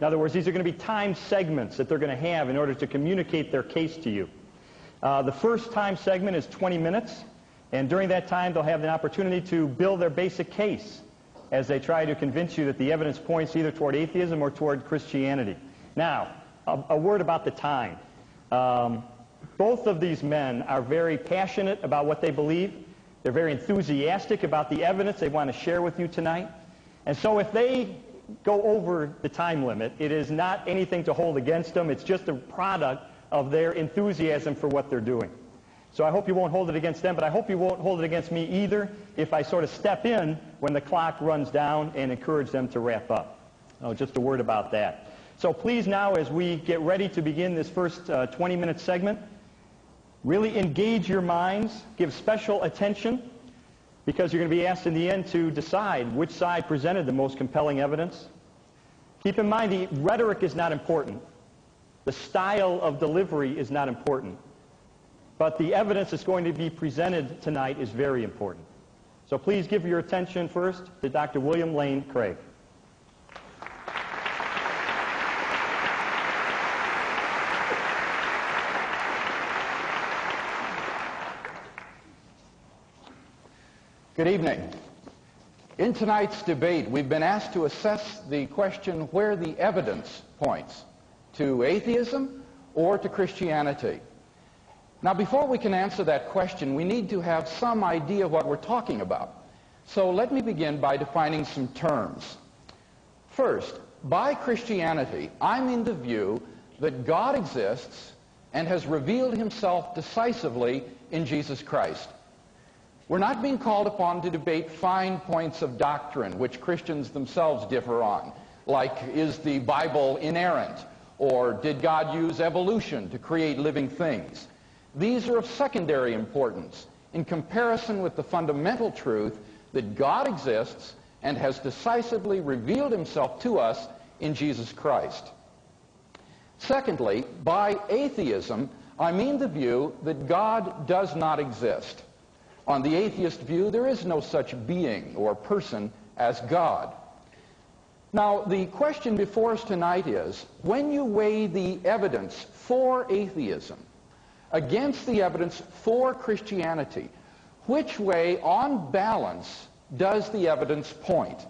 In other words, these are going to be time segments that they're going to have in order to communicate their case to you. The first time segment is 20 minutes, and during that time they'll have the opportunity to build their basic case as they try to convince you that the evidence points either toward atheism or toward Christianity. Now, a word about the time. Both of these men are very passionate about what they believe. They're very enthusiastic about the evidence they want to share with you tonight. And so if they go over the time limit, it is not anything to hold against them. It's just a product of their enthusiasm for what they're doing. So I hope you won't hold it against them, but I hope you won't hold it against me either if I sort of step in when the clock runs down and encourage them to wrap up. Just a word about that. So please now, as we get ready to begin this first 20-minute segment, really engage your minds, give special attention, because you're going to be asked in the end to decide which side presented the most compelling evidence. Keep in mind, the rhetoric is not important. The style of delivery is not important. But the evidence that's going to be presented tonight is very important. So please give your attention first to Dr. William Lane Craig. Good evening. In tonight's debate, we've been asked to assess the question where the evidence points, to atheism or to Christianity. Now, before we can answer that question, we need to have some idea of what we're talking about. So let me begin by defining some terms. First, by Christianity, I mean the view that God exists and has revealed himself decisively in Jesus Christ. We're not being called upon to debate fine points of doctrine, which Christians themselves differ on, like is the Bible inerrant, or did God use evolution to create living things? These are of secondary importance in comparison with the fundamental truth that God exists and has decisively revealed himself to us in Jesus Christ. Secondly, by atheism, I mean the view that God does not exist. On the atheist view, there is no such being or person as God. Now, the question before us tonight is, when you weigh the evidence for atheism against the evidence for Christianity, which way, on balance, does the evidence point?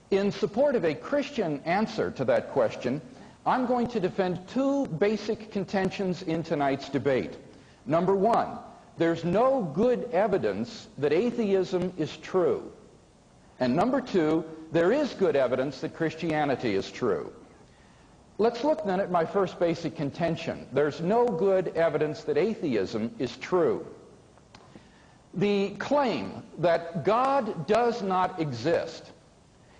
In support of a Christian answer to that question, I'm going to defend two basic contentions in tonight's debate. Number one, there's no good evidence that atheism is true. And number two, there is good evidence that Christianity is true. Let's look then at my first basic contention. There's no good evidence that atheism is true. The claim that God does not exist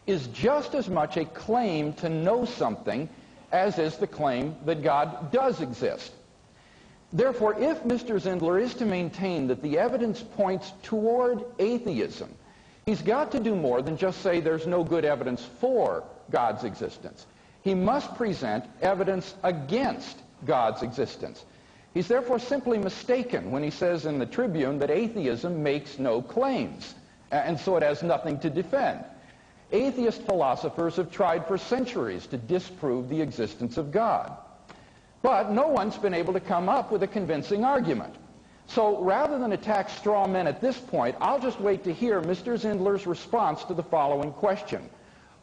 is just as much a claim to know something as is the claim that God does exist. Therefore, if Mr. Zindler is to maintain that the evidence points toward atheism, he's got to do more than just say there's no good evidence for God's existence. He must present evidence against God's existence. He's therefore simply mistaken when he says in the Tribune that atheism makes no claims, and so it has nothing to defend. Atheist philosophers have tried for centuries to disprove the existence of God. But no one's been able to come up with a convincing argument. So rather than attack straw men at this point, I'll just wait to hear Mr. Zindler's response to the following question.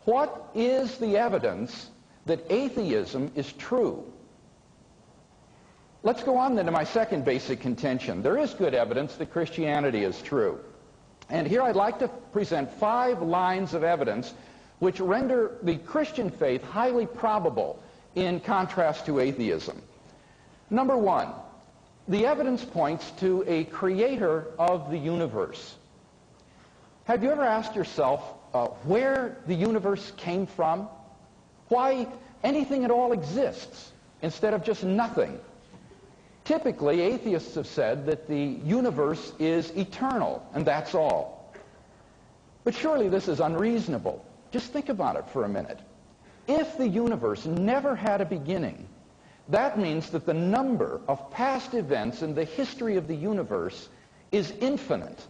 What is the evidence that atheism is true? Let's go on then to my second basic contention. There is good evidence that Christianity is true. And here I'd like to present 5 lines of evidence which render the Christian faith highly probable in contrast to atheism. Number 1, the evidence points to a creator of the universe. Have you ever asked yourself where the universe came from? Why anything at all exists instead of just nothing? Typically, atheists have said that the universe is eternal, and that's all. But surely this is unreasonable. Just think about it for a minute. If the universe never had a beginning, that means that the number of past events in the history of the universe is infinite.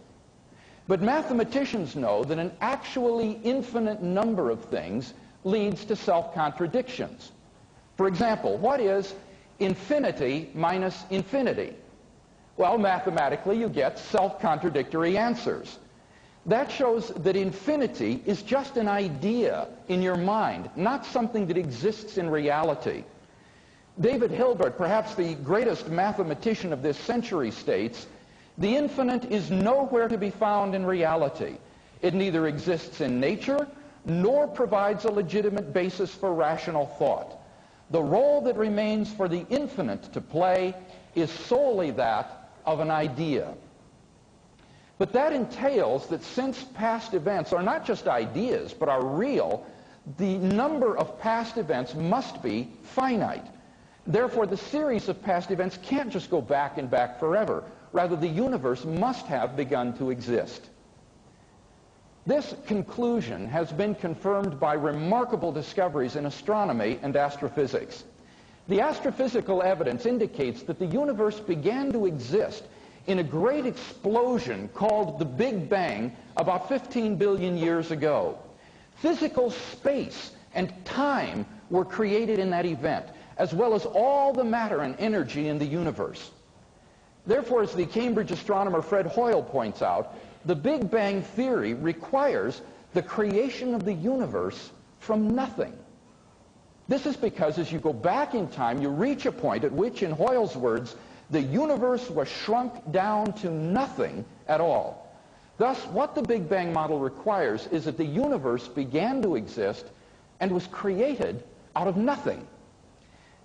But mathematicians know that an actually infinite number of things leads to self-contradictions. For example, what is infinity minus infinity? Well, mathematically, you get self-contradictory answers. That shows that infinity is just an idea in your mind, not something that exists in reality. David Hilbert, perhaps the greatest mathematician of this century, states, "The infinite is nowhere to be found in reality. It neither exists in nature nor provides a legitimate basis for rational thought. The role that remains for the infinite to play is solely that of an idea." But that entails that since past events are not just ideas but are real, the number of past events must be finite. Therefore, the series of past events can't just go back and back forever. Rather, the universe must have begun to exist. This conclusion has been confirmed by remarkable discoveries in astronomy and astrophysics. The astrophysical evidence indicates that the universe began to exist in a great explosion called the Big Bang about 15 billion years ago. Physical space and time were created in that event, as well as all the matter and energy in the universe. Therefore, as the Cambridge astronomer Fred Hoyle points out, the Big Bang theory requires the creation of the universe from nothing. This is because as you go back in time, you reach a point at which, in Hoyle's words, the universe was shrunk down to nothing at all. Thus, what the Big Bang model requires is that the universe began to exist and was created out of nothing.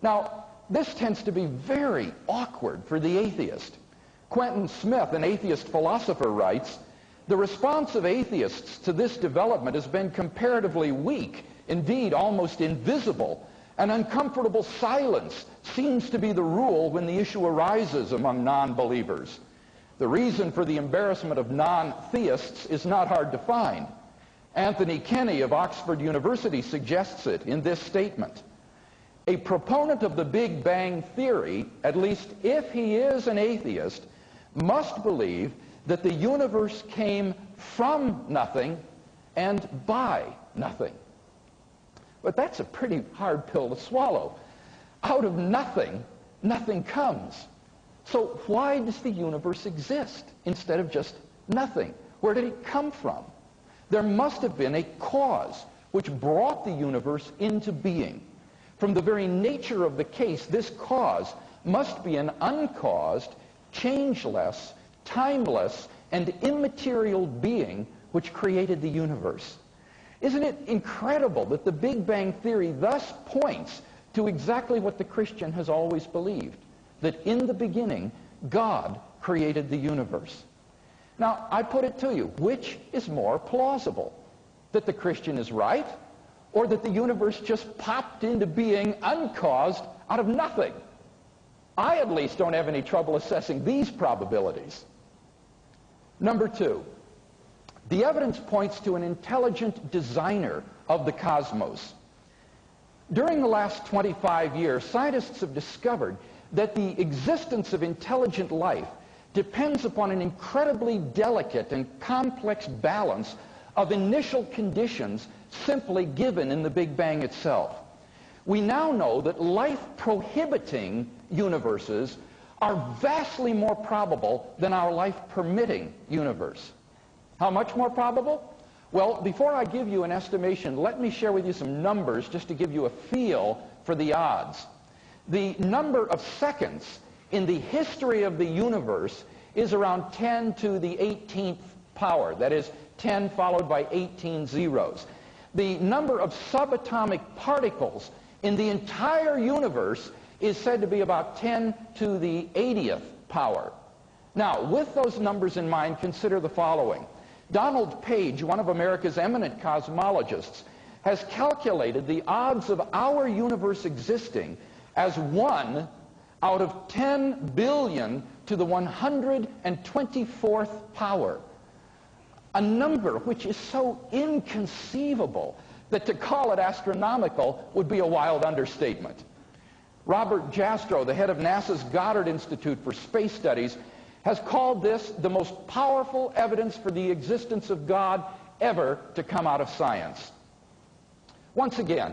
Now, this tends to be very awkward for the atheist. Quentin Smith, an atheist philosopher, writes, "The response of atheists to this development has been comparatively weak, indeed almost invisible. An uncomfortable silence seems to be the rule when the issue arises among non-believers. The reason for the embarrassment of non-theists is not hard to find. Anthony Kenny of Oxford University suggests it in this statement. A proponent of the Big Bang theory, at least if he is an atheist, must believe that the universe came from nothing and by nothing." But that's a pretty hard pill to swallow. Out of nothing, nothing comes. So why does the universe exist instead of just nothing? Where did it come from? There must have been a cause which brought the universe into being. From the very nature of the case, this cause must be an uncaused, changeless, timeless, and immaterial being which created the universe. Isn't it incredible that the Big Bang theory thus points to exactly what the Christian has always believed, that in the beginning, God created the universe? Now, I put it to you, which is more plausible? That the Christian is right, or that the universe just popped into being uncaused out of nothing? I at least don't have any trouble assessing these probabilities. Number two, the evidence points to an intelligent designer of the cosmos. During the last 25 years, scientists have discovered that the existence of intelligent life depends upon an incredibly delicate and complex balance of initial conditions simply given in the Big Bang itself. We now know that life-prohibiting universes are vastly more probable than our life-permitting universe. How much more probable? Well, before I give you an estimation, let me share with you some numbers just to give you a feel for the odds. The number of seconds in the history of the universe is around 10 to the 18th power. That is, 10 followed by 18 zeros. The number of subatomic particles in the entire universe is said to be about 10 to the 80th power. Now, with those numbers in mind, consider the following. Donald Page, one of America's eminent cosmologists, has calculated the odds of our universe existing as 1 out of 10 billion to the 124th power. A number which is so inconceivable that to call it astronomical would be a wild understatement. Robert Jastrow, the head of NASA's Goddard Institute for Space Studies, has called this the most powerful evidence for the existence of God ever to come out of science. Once again,